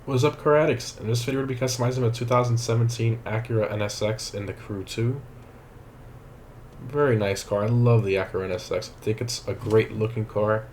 What's up, car addicts? In this video, we'll be customizing a 2017 Acura NSX in the Crew 2. Very nice car. I love the Acura NSX. I think it's a great looking car.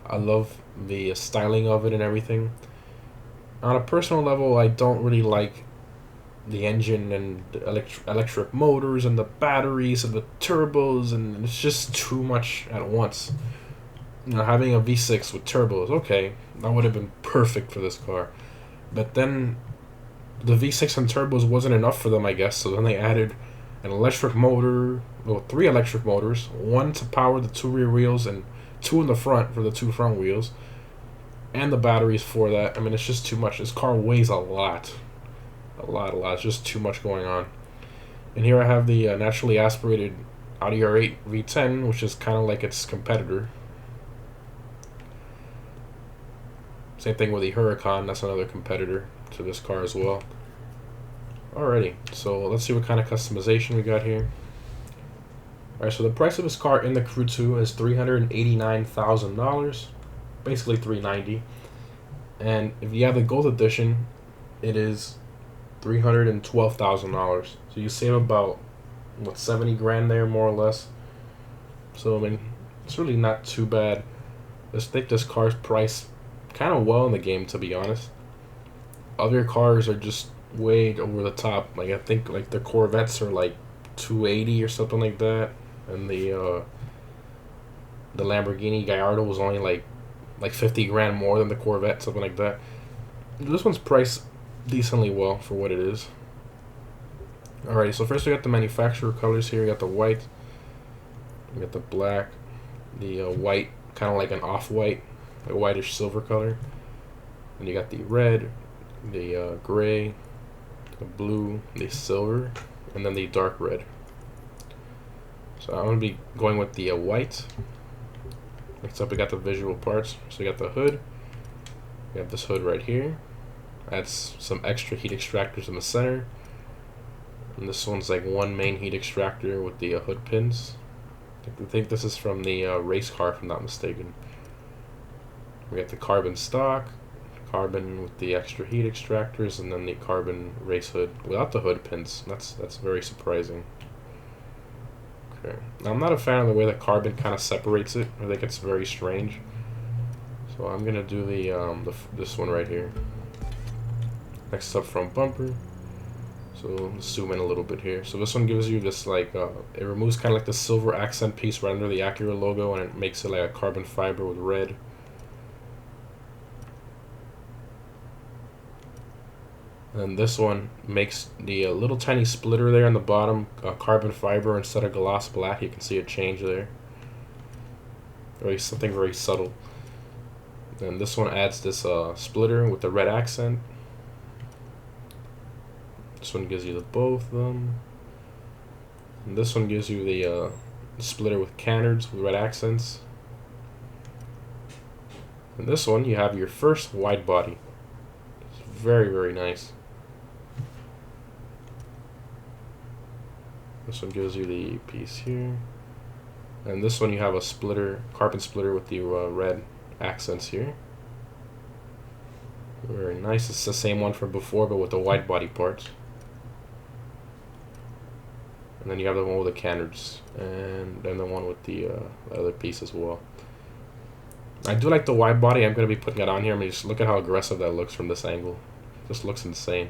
I love the styling of it and everything. On a personal level, I don't really like the engine and the electric motors and the batteries and the turbos, and it's just too much at once. You know, having a V6 with turbos, okay, that would have been perfect for this car. But then the V6 and turbos wasn't enough for them, I guess, so then they added an electric motor, well, 3 electric motors, 1 to power the 2 rear wheels and 2 in the front for the 2 front wheels, and the batteries for that. I mean, it's just too much. This car weighs a lot. It's just too much going on. And here I have the naturally aspirated Audi R8 V10, which is kind of like its competitor. Same thing with the Huracan, that's another competitor to this car as well. Alrighty, so let's see what kind of customization we got here. Alright, so the price of this car in the Crew 2 is $389,000, basically $390,000. And if you have the Gold Edition, it is $312,000. So you save about, what, 70 grand there, more or less. So, I mean, it's really not too bad. I think this car's priced kind of well in the game, to be honest. Other cars are just way over the top. Like, I think like the Corvettes are like 280 or something like that, and the Lamborghini Gallardo was only like 50 grand more than the Corvette, something like that. This one's priced decently well for what it is. Alrighty, so first we got the manufacturer colors here. We got the white, we got the black, the white, kind of like an off-white, a whitish silver color, and you got the red, the gray, the blue, the silver, and then the dark red. So I'm going to be going with the white. Next up we got the visual parts. So we got the hood, we have this hood right here, adds some extra heat extractors in the center, and this one's like one main heat extractor with the hood pins. I think this is from the race car, if I'm not mistaken. We got the carbon stock, carbon with the extra heat extractors, and then the carbon race hood without the hood pins. That's very surprising. Okay, now I'm not a fan of the way that carbon kind of separates it. I think it's very strange. So I'm gonna do this one right here. Next up, front bumper. So let's zoom in a little bit here. So this one gives you this like it removes kind of like the silver accent piece right under the Acura logo, and it makes it like a carbon fiber with red. And this one makes the little tiny splitter there on the bottom carbon fiber instead of gloss black. You can see a change there. Something very subtle. And this one adds this splitter with the red accent. This one gives you the both of them. And this one gives you the splitter with canards with red accents. And this one you have your first wide body. It's very nice. This one gives you the piece here, and this one you have a splitter, carbon splitter with the red accents here. Very nice. It's the same one from before, but with the wide body parts. And then you have the one with the canards, and then the one with the other piece as well. I do like the wide body. I'm going to be putting it on here. I mean, just look at how aggressive that looks from this angle. It just looks insane.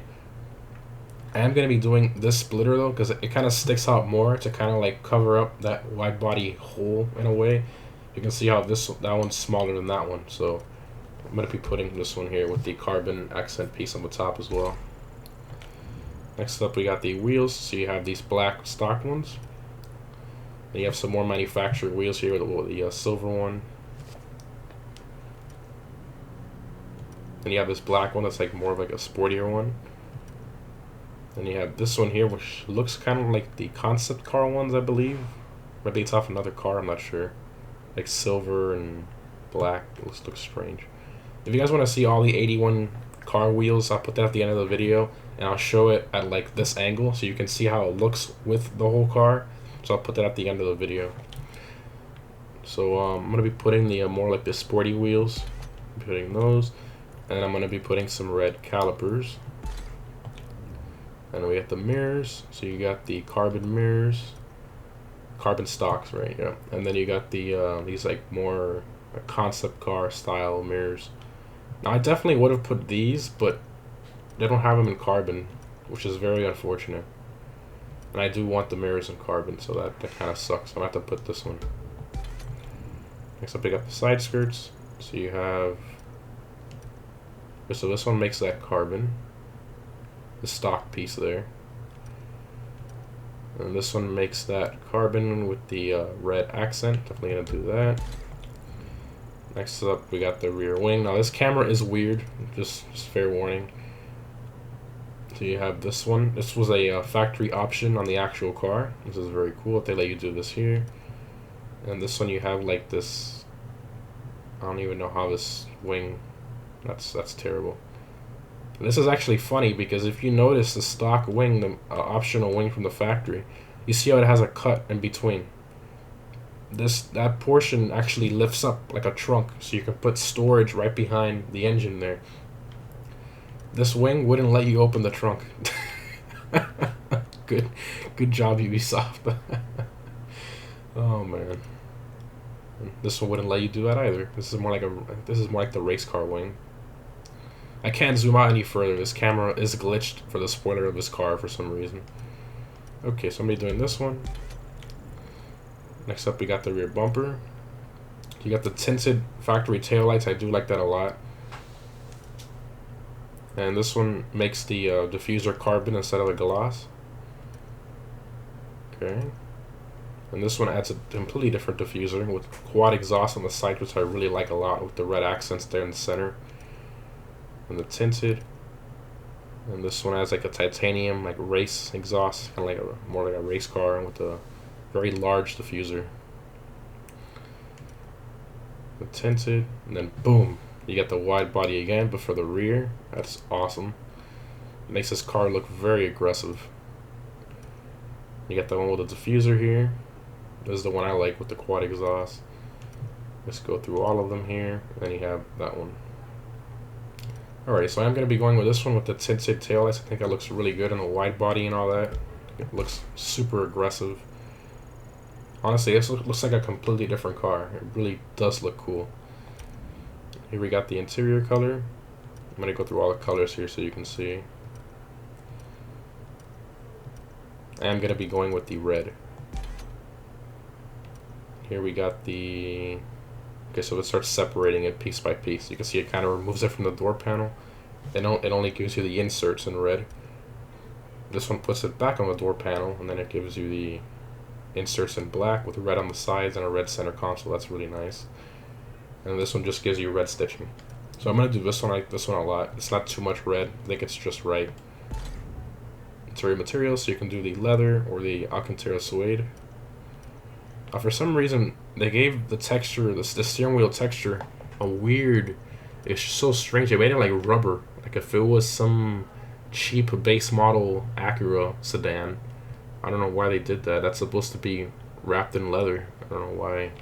I am going to be doing this splitter though, because it kind of sticks out more to kind of like cover up that wide body hole in a way. You can see how that one's smaller than that one. So I'm going to be putting this one here with the carbon accent piece on the top as well. Next up we got the wheels. So you have these black stock ones. Then you have some more manufactured wheels here with the silver one. Then you have this black one that's like more of like a sportier one. Then you have this one here, which looks kind of like the concept car ones, I believe. Maybe it's off another car, I'm not sure. Like silver and black. It looks strange. If you guys want to see all the 81 car wheels, I'll put that at the end of the video, and I'll show it at like this angle so you can see how it looks with the whole car. So I'll put that at the end of the video. So I'm going to be putting the more like the sporty wheels. Putting those. And I'm going to be putting some red calipers. And we got the mirrors. So you got the carbon mirrors, carbon stocks, right? Yeah. And then you got the these like more concept car style mirrors. Now I definitely would have put these, but they don't have them in carbon, which is very unfortunate. And I do want the mirrors in carbon, so that kind of sucks. I'm going to have to put this one. Next up, we got the side skirts. So you have... So this one makes that carbon. The stock piece there. And this one makes that carbon with the red accent. Definitely going to do that. Next up, we got the rear wing. Now this camera is weird. Just fair warning. So you have this one. This was a factory option on the actual car. This is very cool. They let you do this here. And this one you have like this. I don't even know how this wing. That's terrible. And this is actually funny because if you notice the stock wing, the optional wing from the factory, you see how it has a cut in between. That portion actually lifts up like a trunk, so you can put storage right behind the engine there. This wing wouldn't let you open the trunk. Good job, Ubisoft. Oh man. This one wouldn't let you do that either. This is more like the race car wing. I can't zoom out any further. This camera is glitched for the spoiler of this car for some reason. Okay, so I'm gonna be doing this one. Next up, we got the rear bumper. You got the tinted factory taillights. I do like that a lot. And this one makes the diffuser carbon instead of a glass. Okay. And this one adds a completely different diffuser with quad exhaust on the side, which I really like a lot, with the red accents there in the center. And the tinted. And this one has like a titanium, like race exhaust, kind of like more like a race car with a very large diffuser. The tinted, and then boom. You get the wide body again, but for the rear. That's awesome. It makes this car look very aggressive. You got the one with the diffuser here. This is the one I like with the quad exhaust. Let's go through all of them here. And then you have that one. Alright, so I'm going to be going with this one with the tinted taillights. I think that looks really good on the wide body and all that. It looks super aggressive. Honestly, this looks like a completely different car. It really does look cool. Here we got the interior color. I'm going to go through all the colors here so you can see. I'm going to be going with the red. Here we got the... Okay, so it starts separating it piece by piece. You can see it kind of removes it from the door panel. It only gives you the inserts in red. This one puts it back on the door panel, and then it gives you the inserts in black with red on the sides and a red center console. That's really nice. And this one just gives you red stitching. So I'm going to do this one. I like this one a lot. It's not too much red. I think it's just right. Interior materials, so you can do the leather or the Alcantara suede. For some reason, they gave the texture, the steering wheel texture, a weird... It's so strange. They made it like rubber. Like if it was some cheap base model Acura sedan. I don't know why they did that. That's supposed to be wrapped in leather. I don't know why.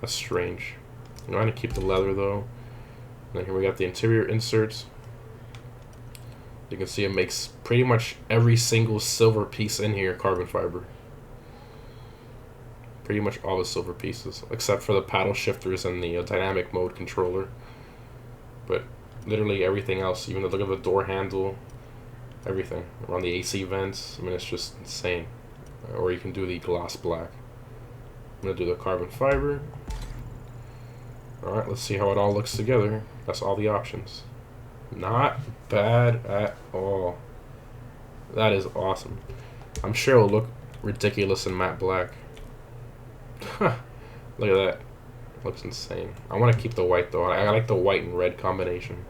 That's strange. I'm going to keep the leather though. And then here we got the interior inserts. You can see it makes pretty much every single silver piece in here carbon fiber. Pretty much all the silver pieces, except for the paddle shifters and the dynamic mode controller. But literally everything else, even look at the door handle, everything. Around the AC vents, I mean, it's just insane. Or you can do the gloss black. I'm going to do the carbon fiber. Alright, let's see how it all looks together. That's all the options. Not bad at all. That is awesome. I'm sure it'll look ridiculous in matte black. Look at that. Looks insane. I want to keep the white though. I like the white and red combination.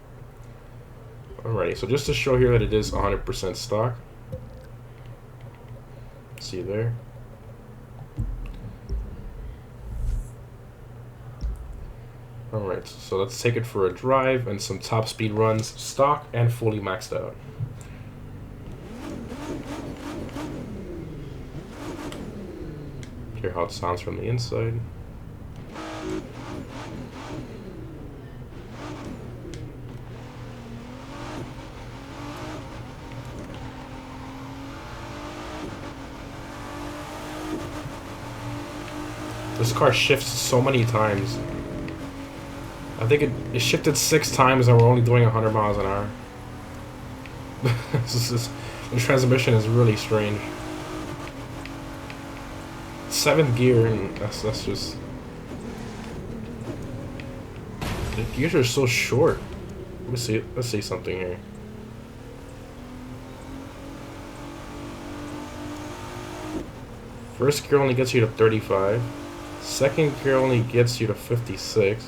Alrighty, so just to show here that it is 100% stock. See there. Alright, so let's take it for a drive and some top speed runs, stock and fully maxed out. Hear how it sounds from the inside. This car shifts so many times. I think it shifted 6 times and we're only doing 100 miles an hour. The transmission is really strange. 7th gear, and that's just... The gears are so short. Let's see something here. First gear only gets you to 35. Second gear only gets you to 56.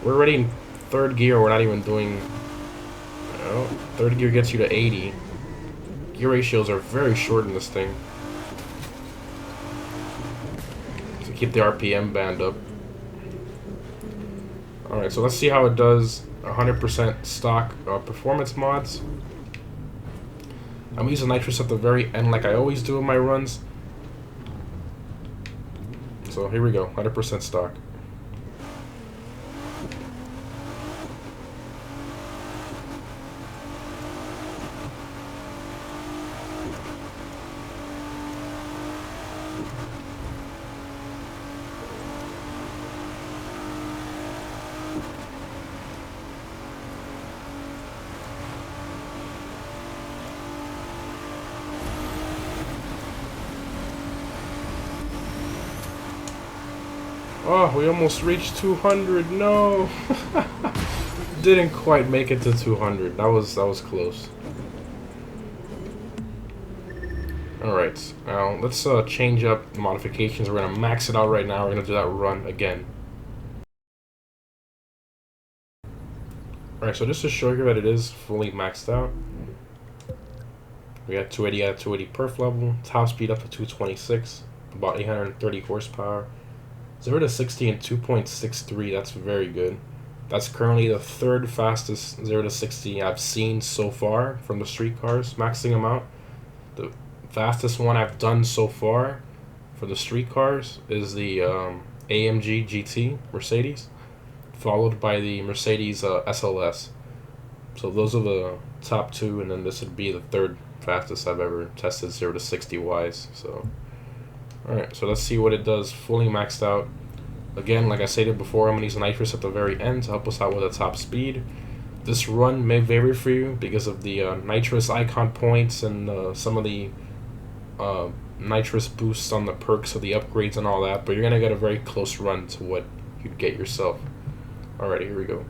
We're already in 3rd gear, we're not even doing... Oh, 3rd gear gets you to 80. Gear ratios are very short in this thing. To keep the RPM band up. Alright, so let's see how it does 100% stock performance mods. I'm using nitrous at the very end like I always do in my runs. So here we go, 100% stock. Oh, we almost reached 200. No, didn't quite make it to 200. That was close. All right, now let's change up the modifications. We're gonna max it out right now. We're gonna do that run again. All right, so just to show you that it is fully maxed out, we got 280 at 280 perf level, top speed up to 226, about 830 horsepower. 0 to 60 in 2.63, that's very good. That's currently the 3rd fastest 0 to 60 I've seen so far from the street cars, maxing them out. The fastest one I've done so far for the street cars is the AMG GT Mercedes, followed by the Mercedes SLS. So those are the top 2, and then this would be the 3rd fastest I've ever tested 0 to 60 wise. So alright, so let's see what it does fully maxed out. Again, like I stated before, I'm going to use nitrous at the very end to help us out with the top speed. This run may vary for you because of the nitrous icon points and some of the nitrous boosts on the perks of the upgrades and all that, but you're going to get a very close run to what you'd get yourself. Alright, here we go.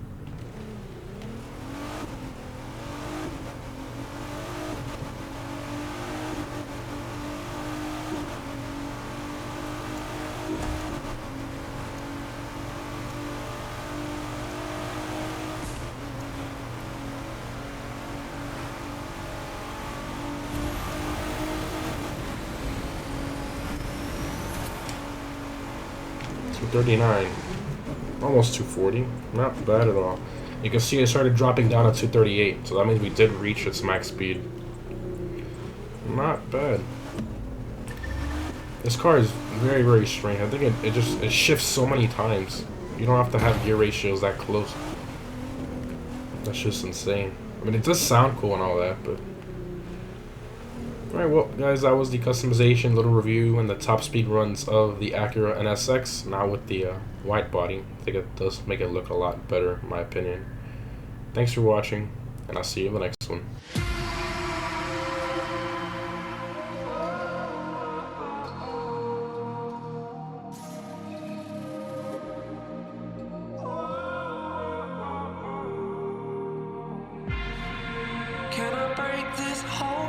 $239, almost 240, not bad at all. You can see it started dropping down at 238, so that means we did reach its max speed. Not bad. This car is very, very strange. I think it shifts so many times. You don't have to have gear ratios that close. That's just insane. I mean, it does sound cool and all that, but... Alright, well, guys, that was the customization, little review, and the top speed runs of the Acura NSX, now with the wide body. I think it does make it look a lot better, in my opinion. Thanks for watching, and I'll see you in the next one. Can I break this whole